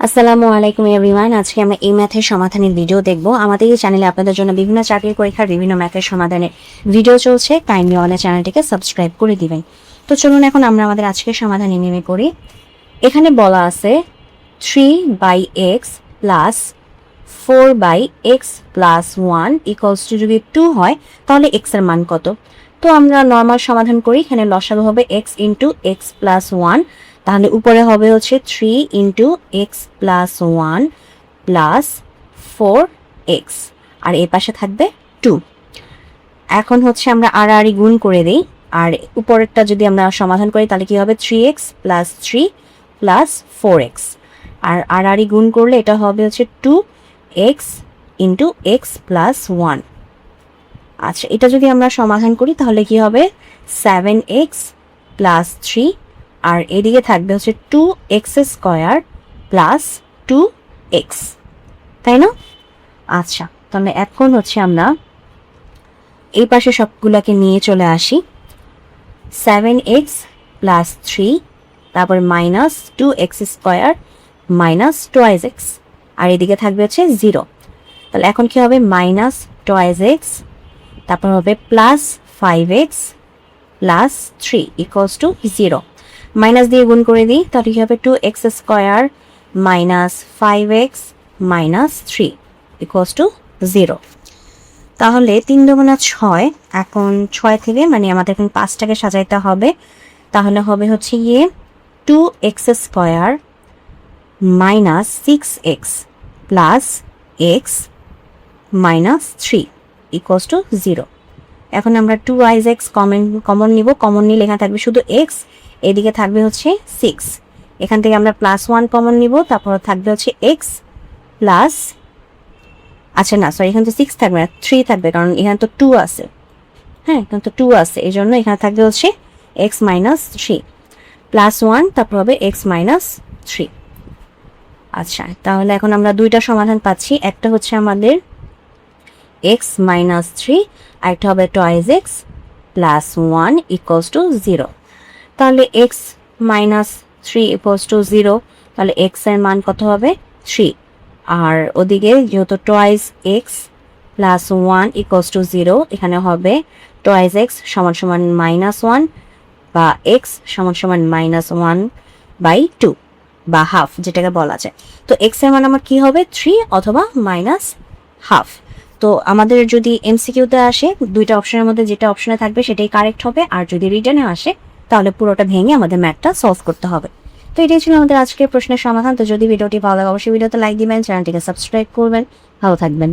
আসসালামু আলাইকুম এভরিওয়ান। আজকে আমরা এই ম্যাথের সমাধানের ভিডিও দেখব। আমাদের এই চ্যানেলে আপনাদের জন্য বিভিন্ন চাকরির পরীক্ষার বিভিন্ন ম্যাথের সমাধানের ভিডিও চলছে। কাইন্ডলি আমাদের চ্যানেলটিকে সাবস্ক্রাইব করে দিবেন। তো চলুন এখন আমরা আমাদের আজকের সমাধানে নেমে পড়ি। এখানে বলা আছে 3/x plus 4/x plus 1 equals to যদি 2 হয় তাহলে x এর মান কত? তো আমরা নর্মাল সমাধান করি। এখানে লসাগু হবে x ইন্টু এক্স প্লাস 1, তাহলে উপরে হবে হচ্ছে 3 into x plus 1 plus 4x, আর এর পাশে থাকবে 2। এখন হচ্ছে আমরা আড়াআড়ি গুণ করে দিই, আর উপরেরটা যদি আমরা সমাধান করি তাহলে কি হবে 3x প্লাস 3 প্লাস 4x, আর আড়াআড়ি গুণ করলে এটা হবে হচ্ছে 2x ইন্টু এক্স প্লাস 1। আচ্ছা, এটা যদি আমরা সমাধান করি তাহলে কি হবে 7x প্লাস 3, আর এদিকে থাকবে হচ্ছে 2x স্কোয়ার প্লাস 2x, তাই না? আচ্ছা, তাহলে এখন হচ্ছে আমরা এই পাশে সবগুলোকে নিয়ে চলে আসি। 7x প্লাস 3, তারপর minus 2x square minus 2x, আর এদিকে থাকবে হচ্ছে 0। তাহলে এখন কি হবে মাইনাস 2x, তারপর হবে plus 5x plus 3 equals to 0। Minus দিয়ে গুণ করে দিই, তাহলে কি হবে 2x square minus 5x minus 3 equals to 0। তাহলে 3 দুগুণা 6, এখন 6 থেকে মানে আমাদের এখন 5টাকে সাজাইতে হবে। তাহলে হবে হচ্ছে গিয়ে 2x square minus 6x plus x minus 3 equals to 0। এখন আমরা 2x কমন নিব। কমন নিলে এখানে থাকবে শুধু x, এদিকে থাকবে হচ্ছে 6। এখান থেকে আমরা প্লাস 1 কমন নিব, তারপর থাকবে হচ্ছে x প্লাস, আচ্ছা না সরি, এখানে তো 6 থাকবে না, 3 থাকবে, কারণ এখানে তো 2 আছে। হ্যাঁ, এখানে তো 2 আছে, এই জন্য এখানে থাকবে হচ্ছে x মাইনাস 3 প্লাস 1, তারপর হবে x মাইনাস 3। আচ্ছা, তাহলে এখন আমরা দুইটা সমাধান পাচ্ছি। একটা হচ্ছে আমাদের x মাইনাস 3, আর একটা হবে 2x প্লাস 1 ইকুয়ালস টু 0। তাহলে x মাইনাস 3 ইকুয়ালস টু 0, তাহলে x এর মান কত হবে 3, আর ওদিকে যেহেতু 2x প্লাস 1 ইকুয়ালস টু 0, এখানে হবে 2x সমান সমান মাইনাস 1 বা x সমান সমান মাইনাস 1/2 বা হাফ যেটাকে বলা যায়। তো x এর মান আমার কি হবে 3 অথবা মাইনাস হাফ। তো আমাদের যদি এমসিকিউতে আসে দুইটা অপশনের মধ্যে যেটা অপশনে থাকবে সেটাই কারেক্ট হবে, আর যদি রিটার্নে আসে তাহলে পুরোটা ভেঙে আমাদের ম্যাথটা সলভ করতে হবে। তো এটাই ছিল আমাদের আজকের প্রশ্নের সমাধান। তো যদি ভিডিওটি ভালো লাগে অবশ্যই ভিডিওতে লাইক দিবেন, চ্যানেলটিকে সাবস্ক্রাইব করবেন। ভালো থাকবেন।